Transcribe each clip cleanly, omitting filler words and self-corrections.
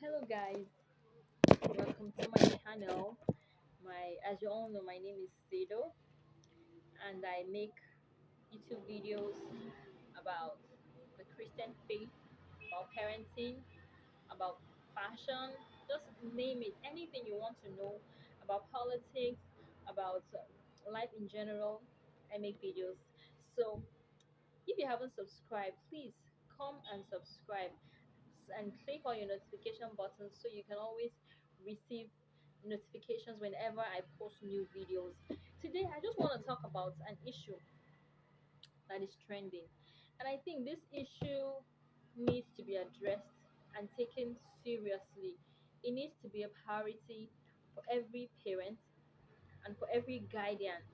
Hello guys, welcome to my channel. As you all know, my name is Sedo, and I make YouTube videos about the Christian faith, about parenting, about fashion, just name it. Anything you want to know about politics, about life in general, I make videos. So if you haven't subscribed, please come and subscribe and click on your notification button so you can always receive notifications whenever I post new videos. Today, I just want to talk about an issue that is trending, and I think this issue needs to be addressed and taken seriously. It needs to be a priority for every parent and for every guardian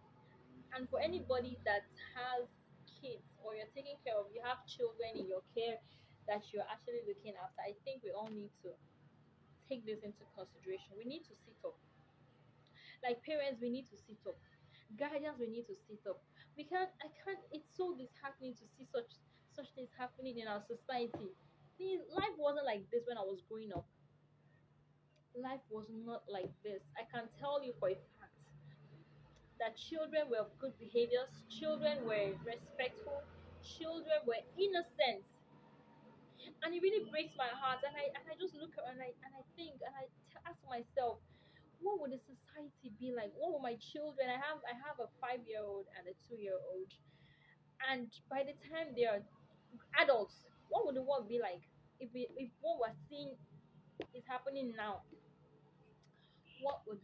and for anybody that has kids or you're taking care of, you have children in your care that you're actually looking after. I think we all need to take this into consideration. We need to sit up. Like parents, we need to sit up. Guardians, we need to sit up. We can't I can't It's so disheartening to see such things happening in our society. Life wasn't like this when I was growing up. Life was not like this. I can tell you for a fact that children were of good behaviors, children were respectful, children were innocent. And it really breaks my heart. And I just look and I think and ask myself, what would the society be like? What would my children? I have a 5 year old and a 2 year old, and by the time they are adults, what would the world be like? If what we're seeing is happening now, what would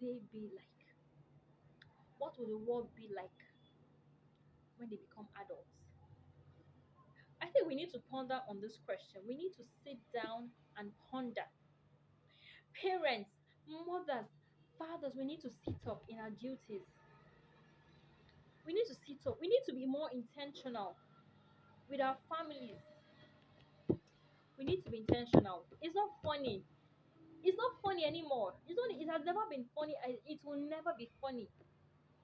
they be like? What would the world be like when they become adults? I think we need to ponder on this question. We need to sit down and ponder. Parents, mothers, fathers, we need to sit up in our duties. We need to sit up. We need to be more intentional with our families. We need to be intentional. It's not funny. It's not funny anymore. It has never been funny. It will never be funny.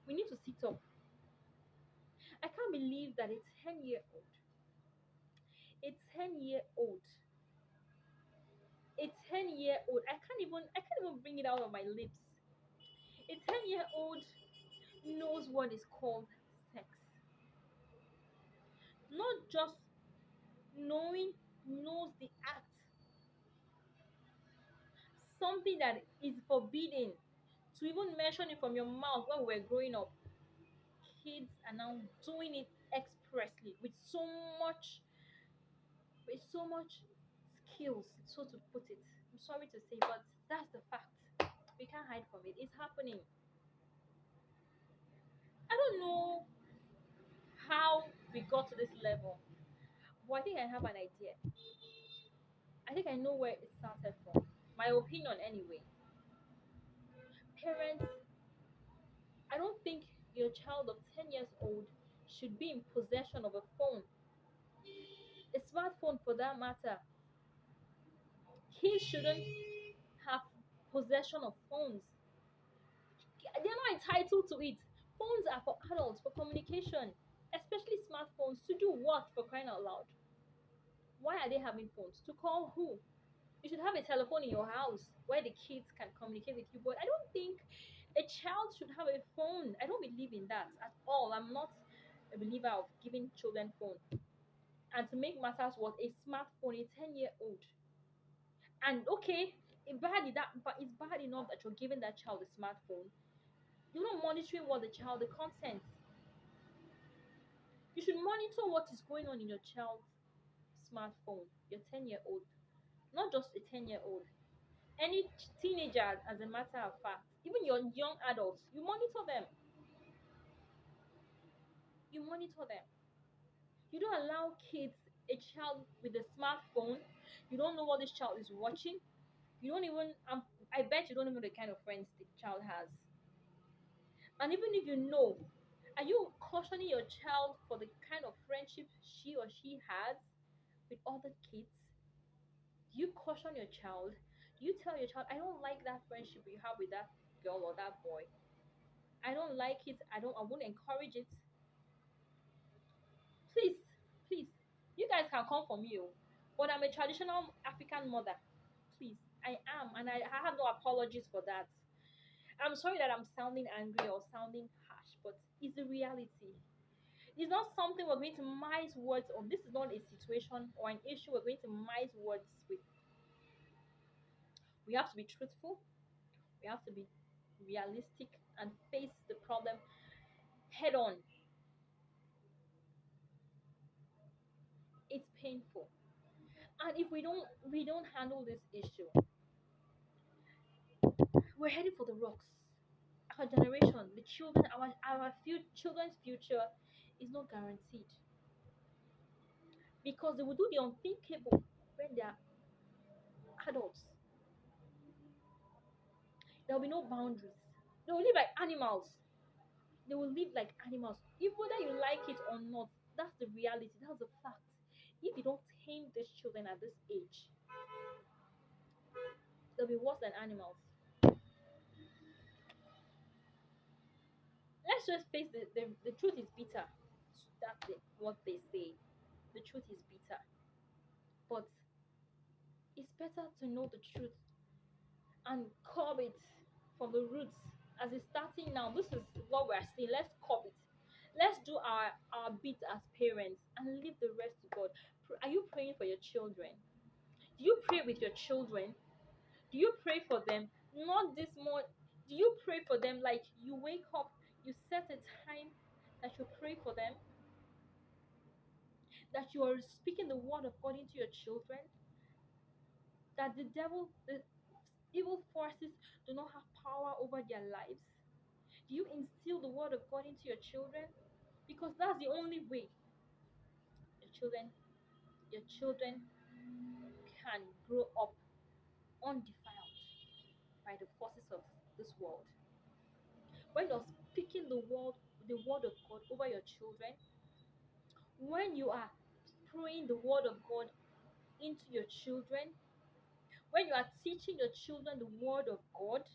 We need to sit up. I can't believe that a 10 year old, a 10 year old, I can't even bring it out of my lips. A 10 year old knows what is called sex. Not just knowing, knows the act, something that is forbidden to even mention it from your mouth when we were growing up. Kids are now doing it expressly with so much skills, so to put it. I'm sorry to say, but that's the fact. We can't hide from it. It's happening. I don't know how we got to this level, but I think I have an idea. I think I know where it started from. My opinion, anyway. Parents, I don't think your child of 10 years old should be in possession of a phone, a smartphone for that matter. Kids shouldn't have possession of phones. They're not entitled to it. Phones are for adults, for communication, especially smartphones. To do what, for crying out loud? Why are they having phones? To call who? You should have a telephone in your house where the kids can communicate with you. But I don't think a child should have a phone. I don't believe in that at all. I'm not a believer of giving children phone. And to make matters worse, a smartphone, a 10-year-old. And okay, but it's bad enough that you're giving that child a smartphone. You're not monitoring what the content. You should monitor what is going on in your child's smartphone, your 10-year-old, not just a 10-year-old. Any teenager, as a matter of fact, even your young adults, you monitor them. You monitor them. You don't allow kids, a child with a smartphone, you don't know what this child is watching. You don't even, I bet you don't even know the kind of friends the child has. And even if you know, are you cautioning your child for the kind of friendship she or she has with other kids? Do you caution your child? Do you tell your child, I don't like that friendship you have with that girl or that boy? I don't like it. I won't encourage it. Please, please, you guys can come for me. Oh. But I'm a traditional African mother. Please, I am, and I have no apologies for that. I'm sorry that I'm sounding angry or sounding harsh, but it's the reality. It's not something we're going to mice words on. This is not a situation or an issue we're going to mice words with. We have to be truthful, we have to be realistic and face the problem head on. It's painful. And if we don't handle this issue, we're headed for the rocks. Our generation, the children, our children's future is not guaranteed because they will do the unthinkable when they are adults. There will be no boundaries. They will live like animals. They will live like animals. If whether you like it or not, that's the reality. That's the fact. If you don't tame these children at this age, they'll be worse than animals. Let's just face the truth is bitter. That's what they say. The truth is bitter. But it's better to know the truth and curb it from the roots as it's starting now. This is what we're seeing. Let's curb it. Let's do our bit as parents and leave the rest to God. Are you praying for your children? Do you pray with your children? Do you pray for them? Not this more. Do you pray for them like you wake up, you set a time that you pray for them, that you are speaking the word of God into your children, that the evil forces do not have power over their lives? Do you instill the word of God into your children? Because that's the only way your children your children can grow up undefiled by the forces of this world. When you're speaking the word of God over your children, when you are praying the word of God into your children, when you are teaching your children the word of God,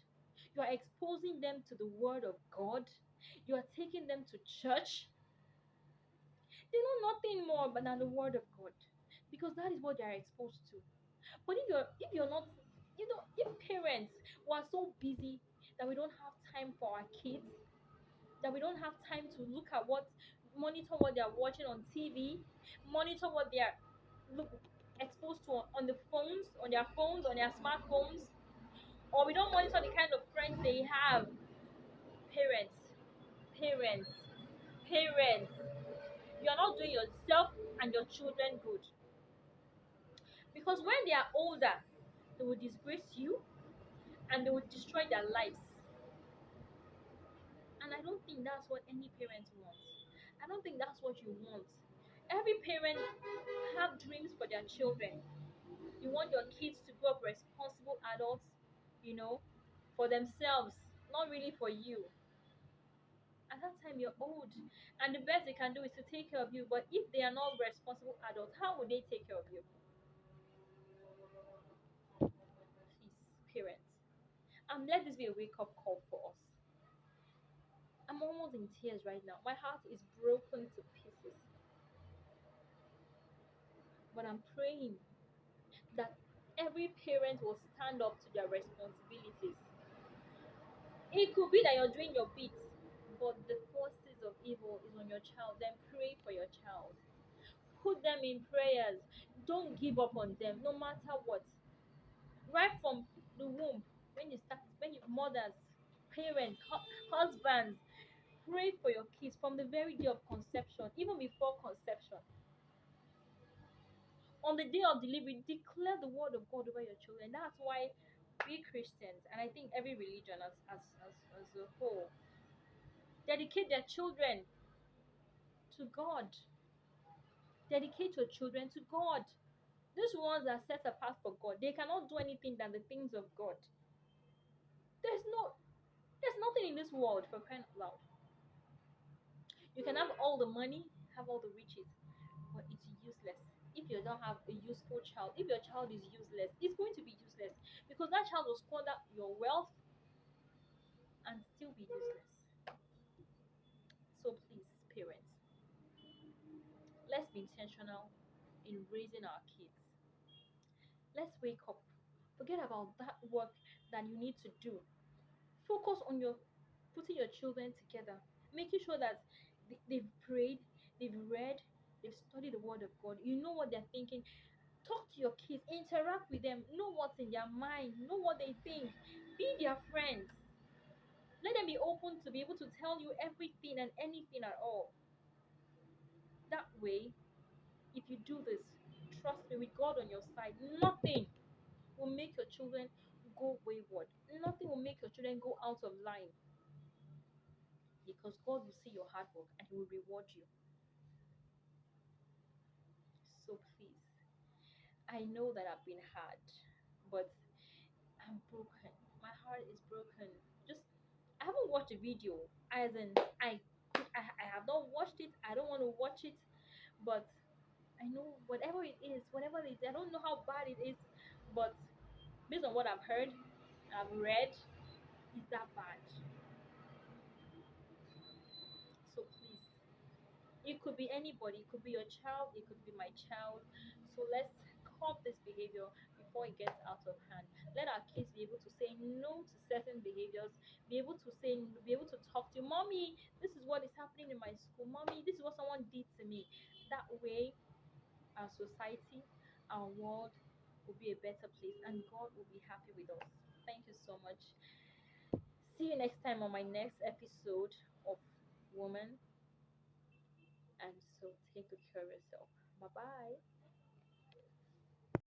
you are exposing them to the word of God, you are taking them to church, they know nothing more but than the word of God because that is what they are exposed to. But if you're not, if parents who are so busy that we don't have time for our kids, that we don't have time to monitor what they are watching on TV, monitor what they are look, exposed to on the phones, on their smartphones, or we don't monitor the kind of friends they have. Parents, parents, parents, you are not doing yourself and your children good because when they are older, they will disgrace you and they will destroy their lives. And I don't think that's what any parent wants. I don't think that's what you want. Every parent have dreams for their children. You want your kids to grow up responsible adults, you know, for themselves, not really for you. At that time, you're old, and the best they can do is to take care of you. But if they are not responsible adults, how would they take care of you? Please, parents. Let this be a wake up call for us. I'm almost in tears right now. My heart is broken to pieces. But I'm praying that every parent will stand up to their responsibilities. It could be that you're doing your bit, but the forces of evil is on your child. Then pray for your child. Put them in prayers. Don't give up on them, no matter what. Right from the womb, when you mothers, parents, husbands, pray for your kids from the very day of conception, even before conception. On the day of delivery, declare the word of God over your children. That's why we Christians, and I think every religion as a whole, dedicate their children to God. Dedicate your children to God. These ones are set apart for God. They cannot do anything than the things of God. There's no there's nothing in this world for crying out loud. You can have all the money, have all the riches, but it's useless. If you don't have a useful child, if your child is useless, it's going to be useless because that child will squander your wealth and still be useless. So please, parents, let's be intentional in raising our kids. let's wake up. Forget about that work that you need to do. Focus on your putting your children together, making sure that they've prayed, they've read, they've studied the word of God. You know what they're thinking. Talk to your kids, interact with them, know what's in their mind, know what they think, be their friends. Let them be open to be able to tell you everything and anything at all. That way, if you do this, trust me, with God on your side, nothing will make your children go wayward. Nothing will make your children go out of line, because God will see your hard work and He will reward you. So please, I know that I've been hard, but I'm broken. My heart is broken. Just I haven't watched the video. As in, I have not watched it. I don't want to watch it, but I know whatever it is, whatever it is, I don't know how bad it is, but based on what I've heard, I've read, is that bad. So please, it could be anybody, it could be your child, it could be my child. So let's curb this behavior before it gets out of hand. Let our kids be able to say no to certain behaviors, be able to talk to mommy, this is what is happening in my school, mommy, this is what someone did to me. That way our society, our world will be a better place and God will be happy with us. Thank you so much. See you next time on my next episode of Woman. And so take good care of yourself. Bye bye.